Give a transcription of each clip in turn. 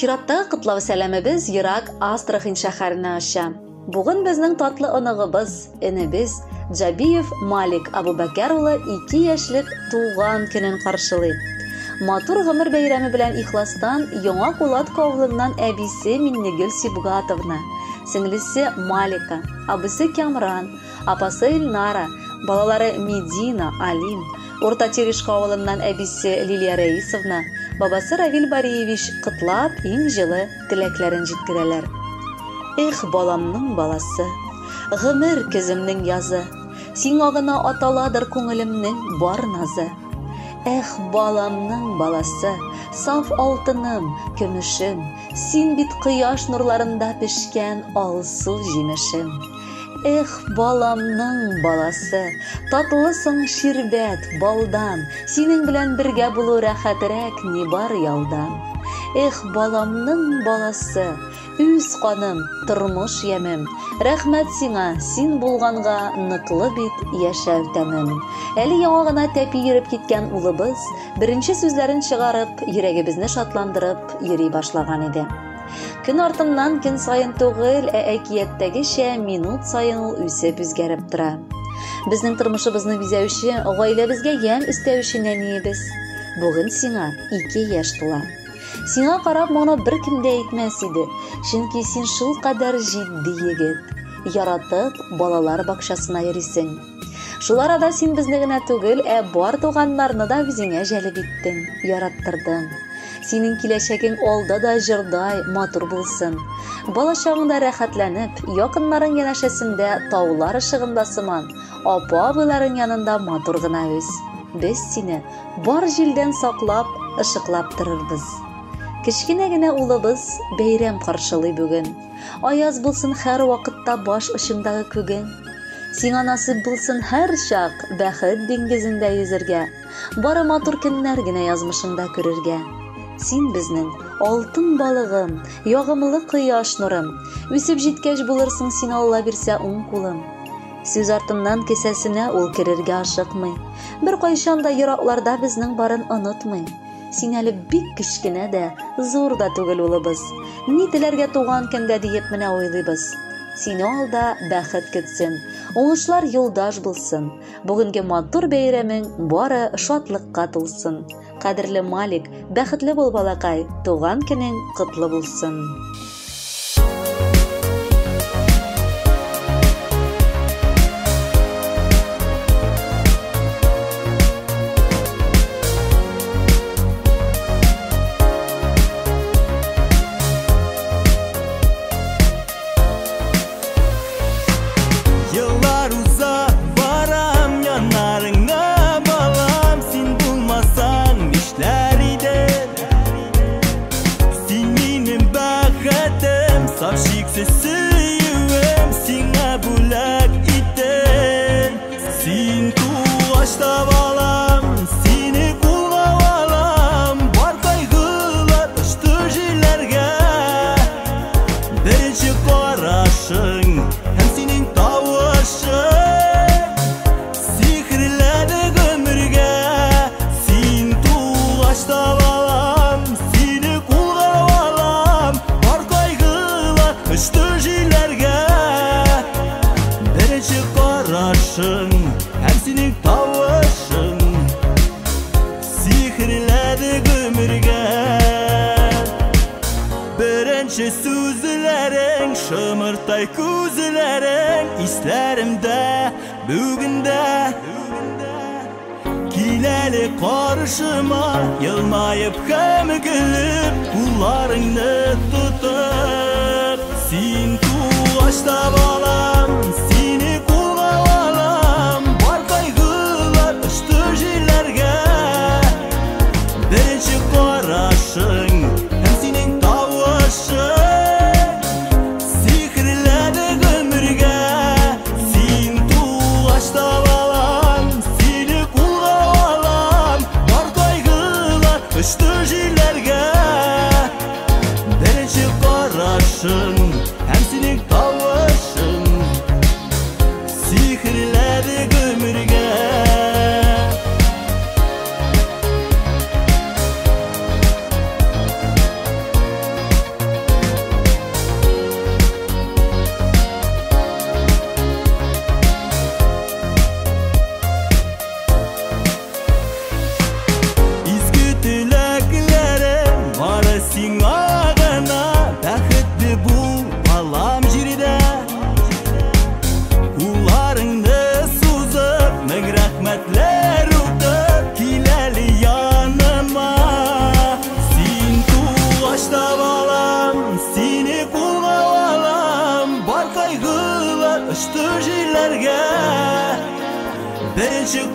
Чираттагы кытлау сәламебез Ирак Астрахань шәһәренә аша. Бүген безнең татлы оныгыбыз, энебез Джабиев Малик Абубакар улы 2 яшьлек туган көнен каршылый. Матур гомер бәйрәме белән ихластан яңа Кулатка авылыннан әбисе Миннегөл Сибгатовна, сеңлесе Малика, абысы Камран, апасы Илнара, балалары Медина, Алим, Орта Терешка авылыннан әбисе Лилия Раисовна, бабасы Равил Бариевич кытлап иң җылы теләкләрен җиткерәләр. Эх, баламның баласы, гомер көземнең язы, сиңа гына аталадыр күңелемнең бар назы. Эх, баламның баласы, саф алтыным, көмешем, син бит кояш нурларында пешкән алсу җимешем. Эх, баламның баласы, татлысың ширбәт, балдан, синең белән бергә булу рәхәтрәк ни бар ялдан. Эх, баламның баласы, үз каным, тормыш ямем, рәхмәт сиңа, син булганга ныклы бит яшәү тәмем. Әле яңа гына тәпи йөреп киткән улыбыз беренче сүзләрен чыгарып, йөрәгебезне шатландырып йөри башлаган иде. Көн артыннан көн сайын түгел, әкияттәгечә минут сайын ул үсеп үзгәреп тора. Безнең тормышыбызны бизәүче, гаиләбезгә ямь өстәүче нәниебез бүген сиңа 2 яшь тула. Сиңа карап моны беркем дә әйтмәс иде, чөнки син шул кадәр җитди егет. Яратып, балалар бакчасына йөрисең. Шул арада син безне генә түгел, бар туганнарны да үзеңә җәлеп иттең, яраттырдың. Синең киләчәгең алда да җырдай, матур булсын. Балачагыңда рәхәтләнеп, якыннарың янәшәсендә таулар ышыгында сыман, апа-абыйларың янында матур гына үс. Без сине бар җилдән саклап, ышыклап торырбыз. Кечкенә генә улыбыз бәйрәм каршылый бүген. Аяз булсын һәр вакытта баш очындагы күгең. Сиңа насыйп булсын һәр чак бәхет диңгезендә йөзәргә. Бары матур көннәр генә язмышыңда күрергә. Син безнең алтын балыгым, ягымлы кояш нурым. Үсеп җиткәч булырсың син Алла бирсә уң кулым. Сүз артыннан кесәсенә ул керергә ашыкмый. Бер кайчан да еракларда безнең барын онытмый. Син әле бик кечкенә дә, зур да түгел улыбыз. Ни теләргә туган көндә диеп менә уйлыйбыз. Сине алда бәхет көтсен, уңышлар юлдаш булсын. Бүгенге матур бәйрәмең бары шатлыкка тулсын. Кадерле Малик, бәхетле бул балакай, туган көнең котлы булсын. Шымыртай күзләрең исләремдә бүгендә. Киләле каршыма, елмаеп һәм гөлеп, кулларыңны тотып. Син тугашта балам, сине кулга алам, бар кайгылар очты җилләргә. Беренче карашың һәм синең тавышың һәм синең тавышың.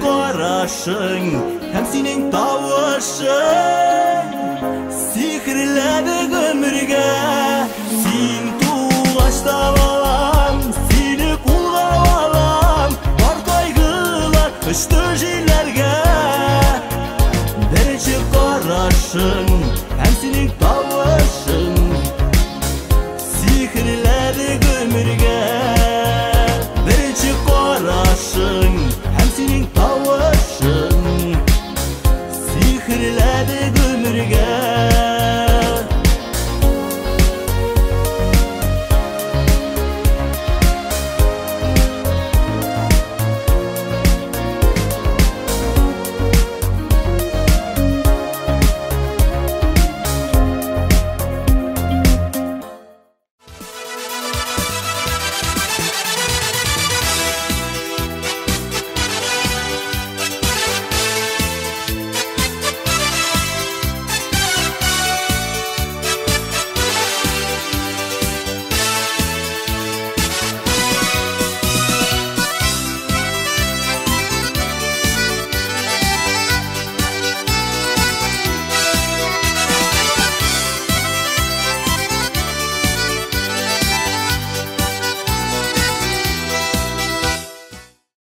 карашың һәм синең тавышың сихрләде гомергә. Син тугач табалам, сине кулга алам, бар кайгылар очты җилләргә. Беренче карашың